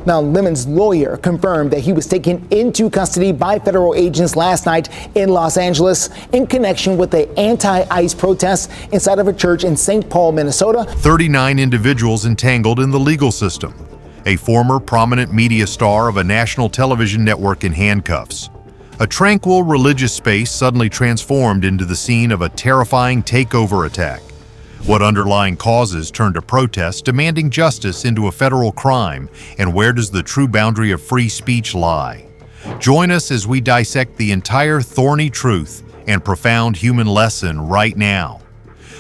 Now, Lemon's lawyer confirmed that he was taken into custody by federal agents last night in Los Angeles in connection with the anti-ICE protests inside of a church in St. Paul, Minnesota. 39 individuals entangled in the legal system. A former prominent media star of a national television network in handcuffs. A tranquil religious space suddenly transformed into the scene of a terrifying takeover attack. What underlying causes turned a protest demanding justice into a federal crime, and where does the true boundary of free speech lie? Join us as we dissect the entire thorny truth and profound human lesson right now.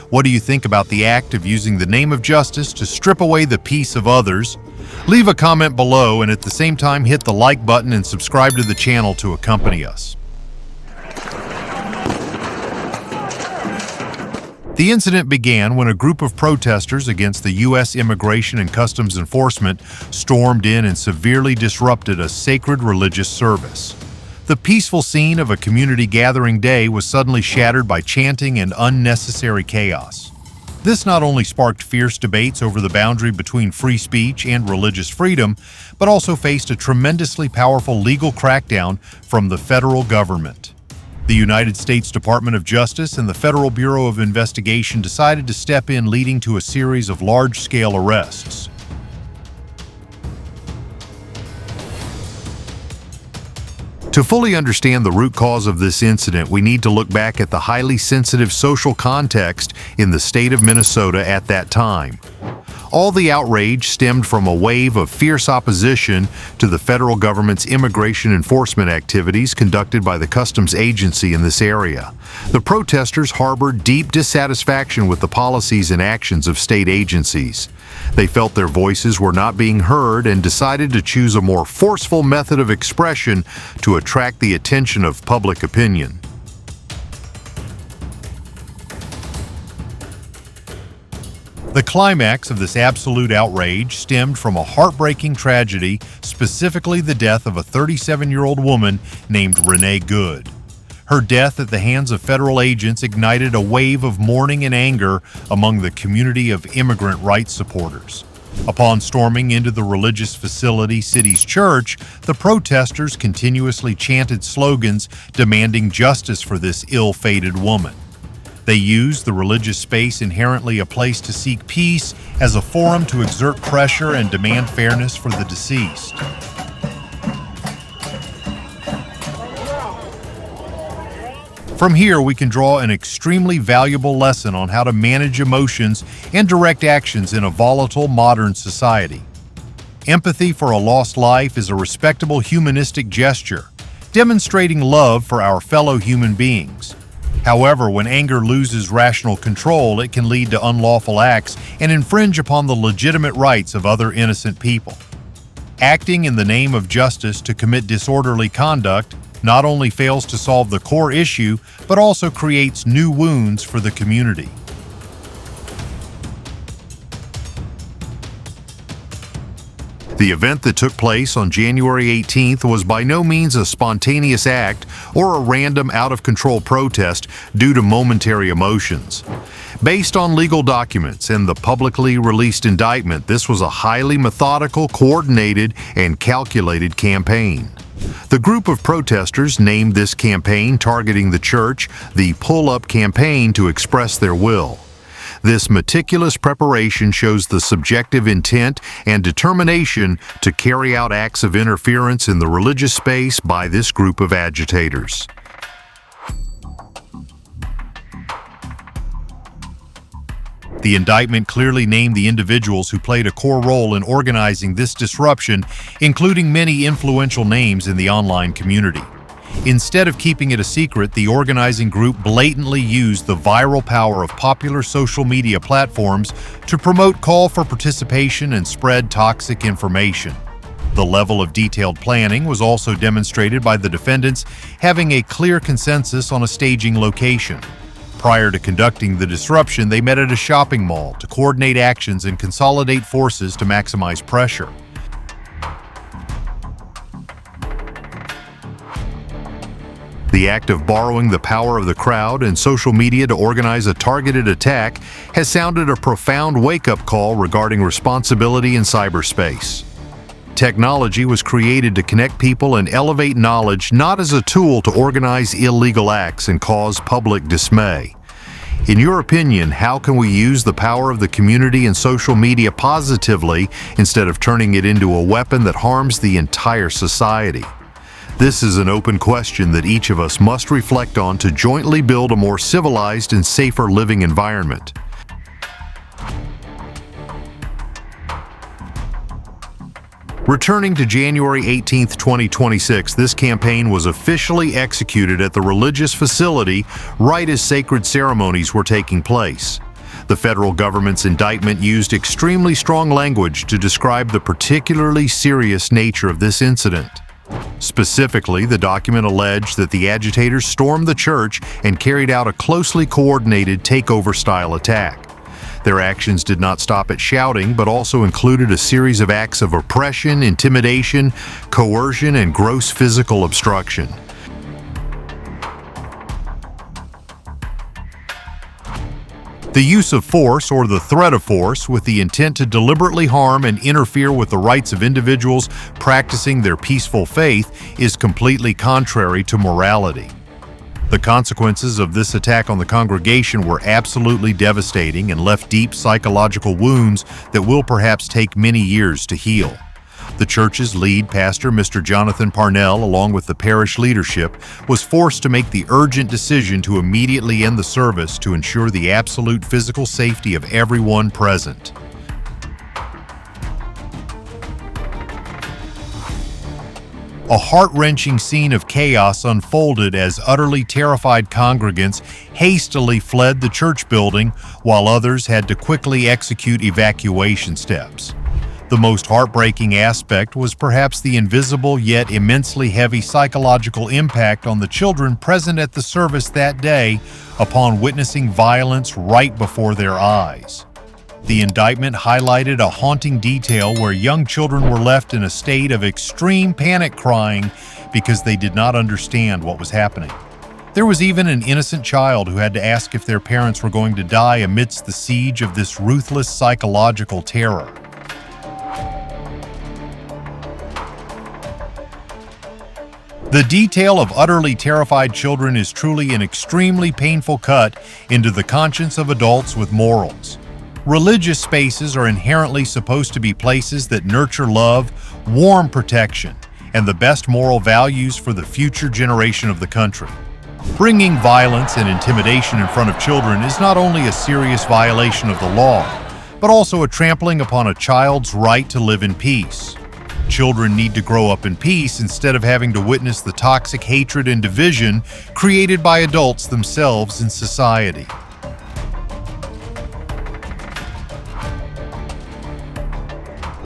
What do you think about the act of using the name of justice to strip away the peace of others? Leave a comment below, and at the same time hit the like button and subscribe to the channel to accompany us. The incident began when a group of protesters against the U.S. Immigration and Customs Enforcement stormed in and severely disrupted a sacred religious service. The peaceful scene of a community gathering day was suddenly shattered by chanting and unnecessary chaos. This not only sparked fierce debates over the boundary between free speech and religious freedom, but also faced a tremendously powerful legal crackdown from the federal government. The United States Department of Justice and the Federal Bureau of Investigation decided to step in, leading to a series of large-scale arrests. To fully understand the root cause of this incident, we need to look back at the highly sensitive social context in the state of Minnesota at that time. All the outrage stemmed from a wave of fierce opposition to the federal government's immigration enforcement activities conducted by the customs agency in this area. The protesters harbored deep dissatisfaction with the policies and actions of state agencies. They felt their voices were not being heard and decided to choose a more forceful method of expression to attract the attention of public opinion. The climax of this absolute outrage stemmed from a heartbreaking tragedy, specifically the death of a 37-year-old woman named Renee Good. Her death at the hands of federal agents ignited a wave of mourning and anger among the community of immigrant rights supporters. Upon storming into the religious facility City's Church, the protesters continuously chanted slogans demanding justice for this ill-fated woman. They used the religious space, inherently a place to seek peace, as a forum to exert pressure and demand fairness for the deceased. From here, we can draw an extremely valuable lesson on how to manage emotions and direct actions in a volatile modern society. Empathy for a lost life is a respectable humanistic gesture, demonstrating love for our fellow human beings. However, when anger loses rational control, it can lead to unlawful acts and infringe upon the legitimate rights of other innocent people. Acting in the name of justice to commit disorderly conduct not only fails to solve the core issue, but also creates new wounds for the community. The event that took place on January 18th was by no means a spontaneous act or a random out-of-control protest due to momentary emotions. Based on legal documents and the publicly released indictment, this was a highly methodical, coordinated, and calculated campaign. The group of protesters named this campaign targeting the church the Pull-Up Campaign to express their will. This meticulous preparation shows the subjective intent and determination to carry out acts of interference in the religious space by this group of agitators. The indictment clearly named the individuals who played a core role in organizing this disruption, including many influential names in the online community. Instead of keeping it a secret, the organizing group blatantly used the viral power of popular social media platforms to promote call for participation and spread toxic information. The level of detailed planning was also demonstrated by the defendants having a clear consensus on a staging location. Prior to conducting the disruption, they met at a shopping mall to coordinate actions and consolidate forces to maximize pressure. The act of borrowing the power of the crowd and social media to organize a targeted attack has sounded a profound wake-up call regarding responsibility in cyberspace. Technology was created to connect people and elevate knowledge, not as a tool to organize illegal acts and cause public dismay. In your opinion, how can we use the power of the community and social media positively instead of turning it into a weapon that harms the entire society? This is an open question that each of us must reflect on to jointly build a more civilized and safer living environment. Returning to January 18, 2026, this campaign was officially executed at the religious facility right as sacred ceremonies were taking place. The federal government's indictment used extremely strong language to describe the particularly serious nature of this incident. Specifically, the document alleged that the agitators stormed the church and carried out a closely coordinated takeover-style attack. Their actions did not stop at shouting, but also included a series of acts of oppression, intimidation, coercion, and gross physical obstruction. The use of force or the threat of force with the intent to deliberately harm and interfere with the rights of individuals practicing their peaceful faith is completely contrary to morality. The consequences of this attack on the congregation were absolutely devastating and left deep psychological wounds that will perhaps take many years to heal. The church's lead pastor, Mr. Jonathan Parnell, along with the parish leadership, was forced to make the urgent decision to immediately end the service to ensure the absolute physical safety of everyone present. A heart-wrenching scene of chaos unfolded as utterly terrified congregants hastily fled the church building while others had to quickly execute evacuation steps. The most heartbreaking aspect was perhaps the invisible yet immensely heavy psychological impact on the children present at the service that day upon witnessing violence right before their eyes. The indictment highlighted a haunting detail where young children were left in a state of extreme panic crying because they did not understand what was happening. There was even an innocent child who had to ask if their parents were going to die amidst the siege of this ruthless psychological terror. The detail of utterly terrified children is truly an extremely painful cut into the conscience of adults with morals. Religious spaces are inherently supposed to be places that nurture love, warm protection, and the best moral values for the future generation of the country. Bringing violence and intimidation in front of children is not only a serious violation of the law, but also a trampling upon a child's right to live in peace. Children need to grow up in peace instead of having to witness the toxic hatred and division created by adults themselves in society.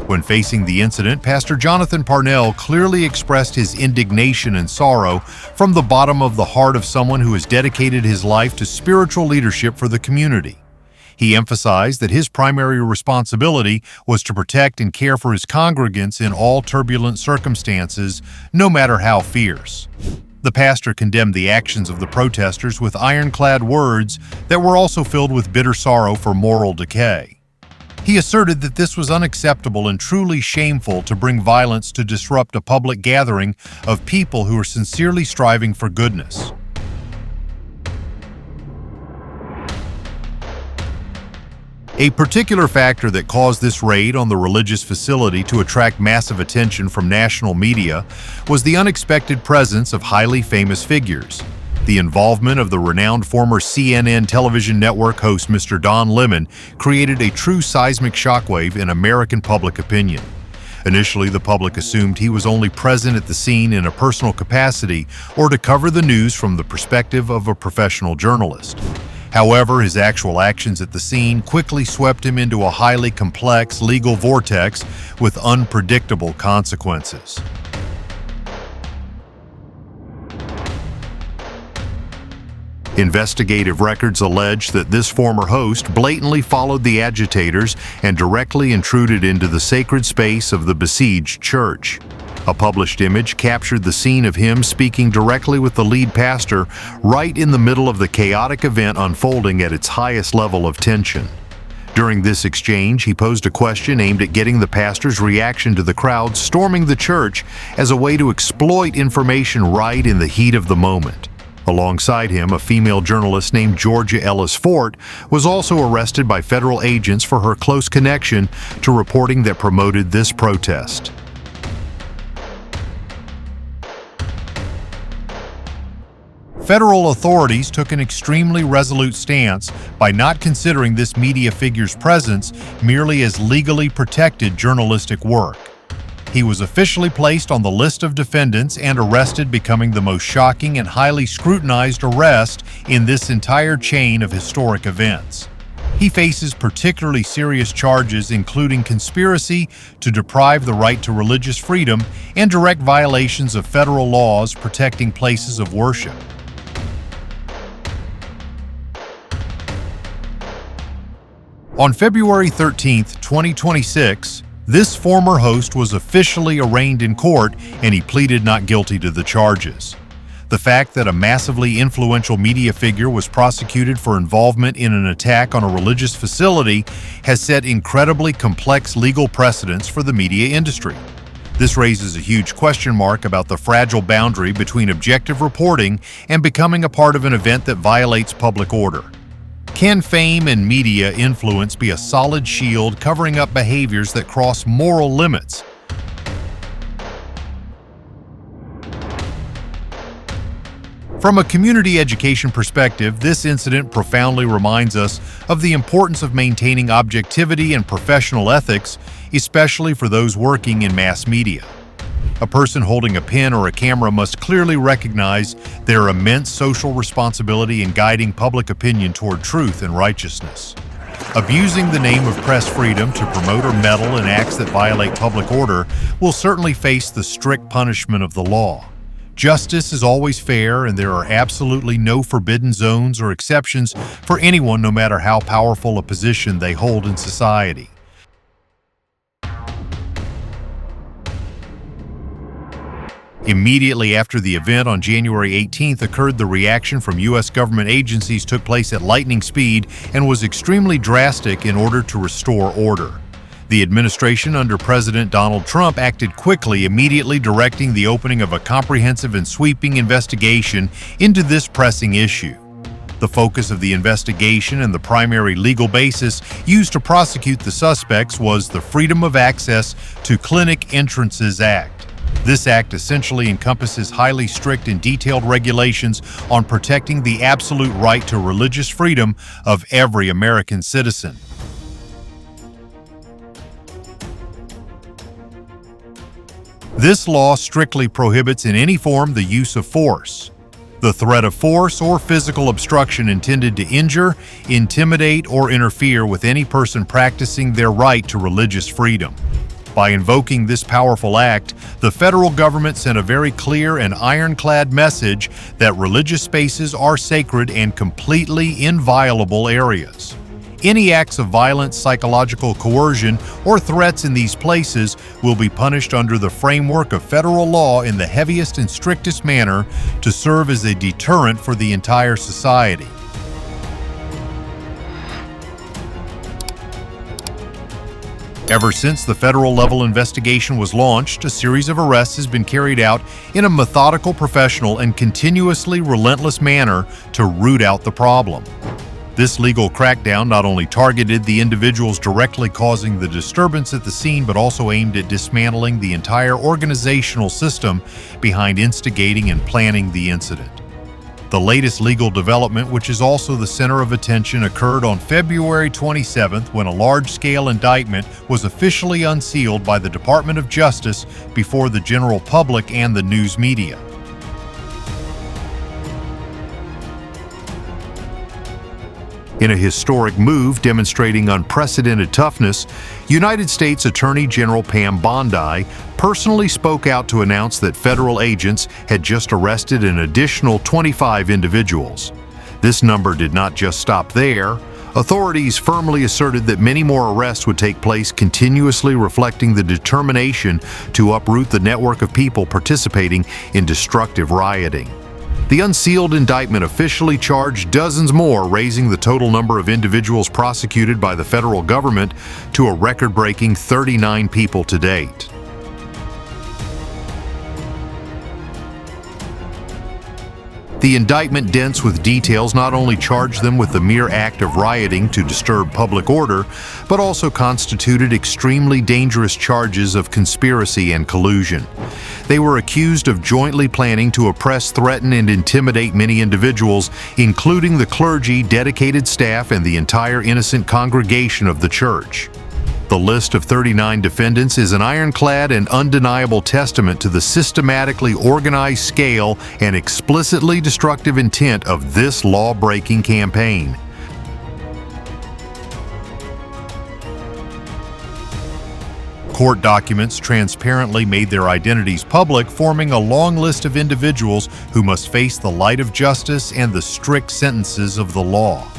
When facing the incident, Pastor Jonathan Parnell clearly expressed his indignation and sorrow from the bottom of the heart of someone who has dedicated his life to spiritual leadership for the community. He emphasized that his primary responsibility was to protect and care for his congregants in all turbulent circumstances, no matter how fierce. The pastor condemned the actions of the protesters with ironclad words that were also filled with bitter sorrow for moral decay. He asserted that this was unacceptable and truly shameful to bring violence to disrupt a public gathering of people who are sincerely striving for goodness. A particular factor that caused this raid on the religious facility to attract massive attention from national media was the unexpected presence of highly famous figures. The involvement of the renowned former CNN television network host Mr. Don Lemon created a true seismic shockwave in American public opinion. Initially, the public assumed he was only present at the scene in a personal capacity or to cover the news from the perspective of a professional journalist. However, his actual actions at the scene quickly swept him into a highly complex legal vortex with unpredictable consequences. Investigative records allege that this former host blatantly followed the agitators and directly intruded into the sacred space of the besieged church. A published image captured the scene of him speaking directly with the lead pastor right in the middle of the chaotic event unfolding at its highest level of tension. During this exchange, he posed a question aimed at getting the pastor's reaction to the crowd storming the church as a way to exploit information right in the heat of the moment. Alongside him, a female journalist named Georgia Ellis Fort was also arrested by federal agents for her close connection to reporting that promoted this protest. Federal authorities took an extremely resolute stance by not considering this media figure's presence merely as legally protected journalistic work. He was officially placed on the list of defendants and arrested, becoming the most shocking and highly scrutinized arrest in this entire chain of historic events. He faces particularly serious charges, including conspiracy to deprive the right to religious freedom and direct violations of federal laws protecting places of worship. On February 13, 2026, this former host was officially arraigned in court and he pleaded not guilty to the charges. The fact that a massively influential media figure was prosecuted for involvement in an attack on a religious facility has set incredibly complex legal precedents for the media industry. This raises a huge question mark about the fragile boundary between objective reporting and becoming a part of an event that violates public order. Can fame and media influence be a solid shield covering up behaviors that cross moral limits? From a community education perspective, this incident profoundly reminds us of the importance of maintaining objectivity and professional ethics, especially for those working in mass media. A person holding a pen or a camera must clearly recognize their immense social responsibility in guiding public opinion toward truth and righteousness. Abusing the name of press freedom to promote or meddle in acts that violate public order will certainly face the strict punishment of the law. Justice is always fair, and there are absolutely no forbidden zones or exceptions for anyone, no matter how powerful a position they hold in society. Immediately after the event on January 18th occurred, the reaction from U.S. government agencies took place at lightning speed and was extremely drastic in order to restore order. The administration under President Donald Trump acted quickly, immediately directing the opening of a comprehensive and sweeping investigation into this pressing issue. The focus of the investigation and the primary legal basis used to prosecute the suspects was the Freedom of Access to Clinic Entrances Act. This act essentially encompasses highly strict and detailed regulations on protecting the absolute right to religious freedom of every American citizen. This law strictly prohibits in any form the use of force. The threat of force or physical obstruction intended to injure, intimidate, or interfere with any person practicing their right to religious freedom. By invoking this powerful act, the federal government sent a very clear and ironclad message that religious spaces are sacred and completely inviolable areas. Any acts of violence, psychological coercion, or threats in these places will be punished under the framework of federal law in the heaviest and strictest manner to serve as a deterrent for the entire society. Ever since the federal-level investigation was launched, a series of arrests has been carried out in a methodical, professional, and continuously relentless manner to root out the problem. This legal crackdown not only targeted the individuals directly causing the disturbance at the scene, but also aimed at dismantling the entire organizational system behind instigating and planning the incident. The latest legal development, which is also the center of attention, occurred on February 27th when a large-scale indictment was officially unsealed by the Department of Justice before the general public and the news media. In a historic move demonstrating unprecedented toughness, United States Attorney General Pam Bondi personally spoke out to announce that federal agents had just arrested an additional 25 individuals. This number did not just stop there. Authorities firmly asserted that many more arrests would take place, continuously reflecting the determination to uproot the network of people participating in destructive rioting. The unsealed indictment officially charged dozens more, raising the total number of individuals prosecuted by the federal government to a record-breaking 39 people to date. The indictment, dense with details, not only charged them with the mere act of rioting to disturb public order, but also constituted extremely dangerous charges of conspiracy and collusion. They were accused of jointly planning to oppress, threaten, and intimidate many individuals, including the clergy, dedicated staff, and the entire innocent congregation of the church. The list of 39 defendants is an ironclad and undeniable testament to the systematically organized scale and explicitly destructive intent of this law-breaking campaign. Court documents transparently made their identities public, forming a long list of individuals who must face the light of justice and the strict sentences of the law.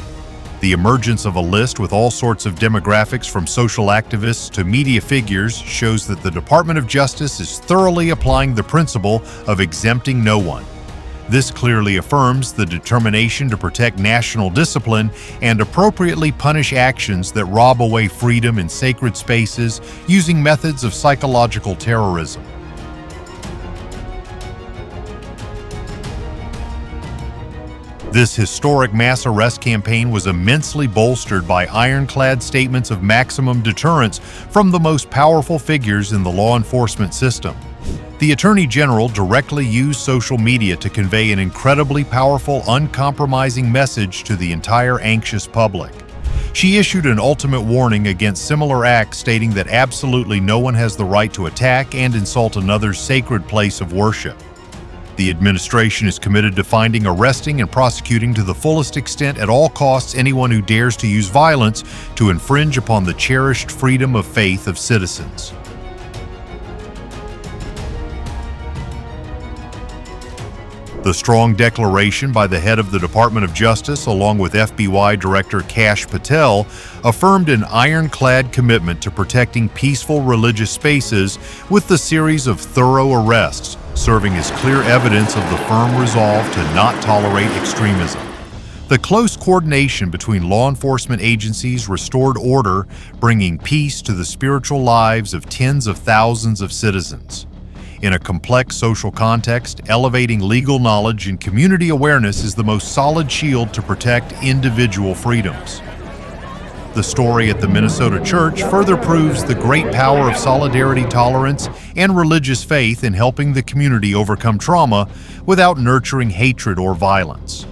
The emergence of a list with all sorts of demographics, from social activists to media figures, shows that the Department of Justice is thoroughly applying the principle of exempting no one. This clearly affirms the determination to protect national discipline and appropriately punish actions that rob away freedom in sacred spaces using methods of psychological terrorism. This historic mass arrest campaign was immensely bolstered by ironclad statements of maximum deterrence from the most powerful figures in the law enforcement system. The Attorney General directly used social media to convey an incredibly powerful, uncompromising message to the entire anxious public. She issued an ultimate warning against similar acts, stating that absolutely no one has the right to attack and insult another's sacred place of worship. The administration is committed to finding, arresting, and prosecuting to the fullest extent at all costs anyone who dares to use violence to infringe upon the cherished freedom of faith of citizens. The strong declaration by the head of the Department of Justice, along with FBI Director Kash Patel, affirmed an ironclad commitment to protecting peaceful religious spaces with the series of thorough arrests, serving as clear evidence of the firm resolve to not tolerate extremism. The close coordination between law enforcement agencies restored order, bringing peace to the spiritual lives of tens of thousands of citizens. In a complex social context, elevating legal knowledge and community awareness is the most solid shield to protect individual freedoms. The story at the Minnesota Church further proves the great power of solidarity, tolerance, and religious faith in helping the community overcome trauma without nurturing hatred or violence.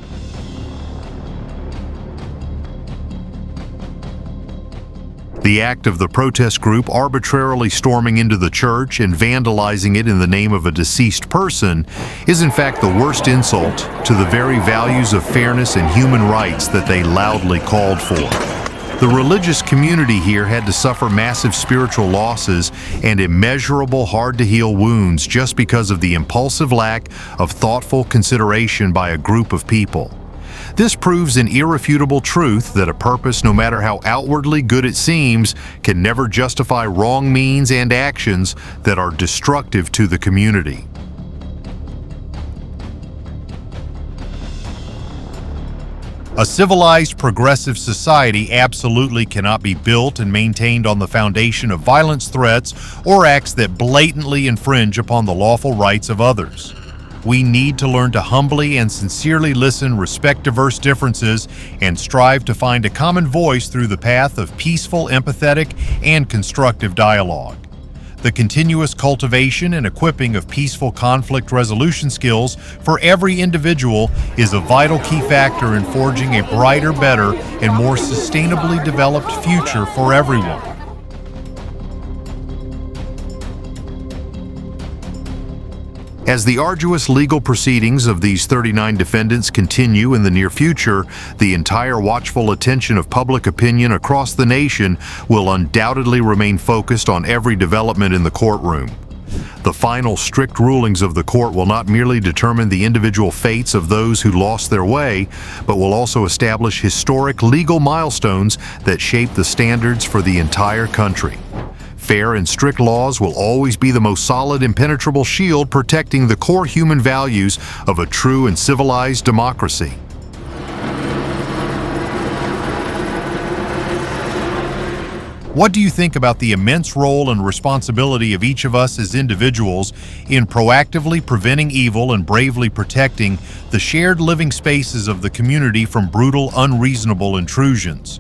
The act of the protest group arbitrarily storming into the church and vandalizing it in the name of a deceased person is in fact the worst insult to the very values of fairness and human rights that they loudly called for. The religious community here had to suffer massive spiritual losses and immeasurable hard-to-heal wounds just because of the impulsive lack of thoughtful consideration by a group of people. This proves an irrefutable truth that a purpose, no matter how outwardly good it seems, can never justify wrong means and actions that are destructive to the community. A civilized, progressive society absolutely cannot be built and maintained on the foundation of violence, threats, or acts that blatantly infringe upon the lawful rights of others. We need to learn to humbly and sincerely listen, respect diverse differences, and strive to find a common voice through the path of peaceful, empathetic, and constructive dialogue. The continuous cultivation and equipping of peaceful conflict resolution skills for every individual is a vital key factor in forging a brighter, better, and more sustainably developed future for everyone. As the arduous legal proceedings of these 39 defendants continue in the near future, the entire watchful attention of public opinion across the nation will undoubtedly remain focused on every development in the courtroom. The final strict rulings of the court will not merely determine the individual fates of those who lost their way, but will also establish historic legal milestones that shape the standards for the entire country. Fair and strict laws will always be the most solid, impenetrable shield protecting the core human values of a true and civilized democracy. What do you think about the immense role and responsibility of each of us as individuals in proactively preventing evil and bravely protecting the shared living spaces of the community from brutal, unreasonable intrusions?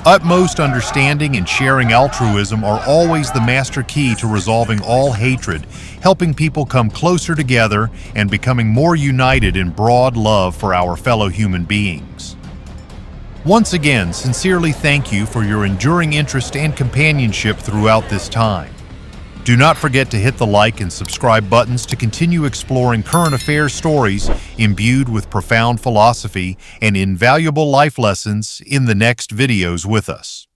Utmost understanding and sharing altruism are always the master key to resolving all hatred, helping people come closer together and becoming more united in broad love for our fellow human beings. Once again, sincerely thank you for your enduring interest and companionship throughout this time. Do not forget to hit the like and subscribe buttons to continue exploring current affairs stories imbued with profound philosophy and invaluable life lessons in the next videos with us.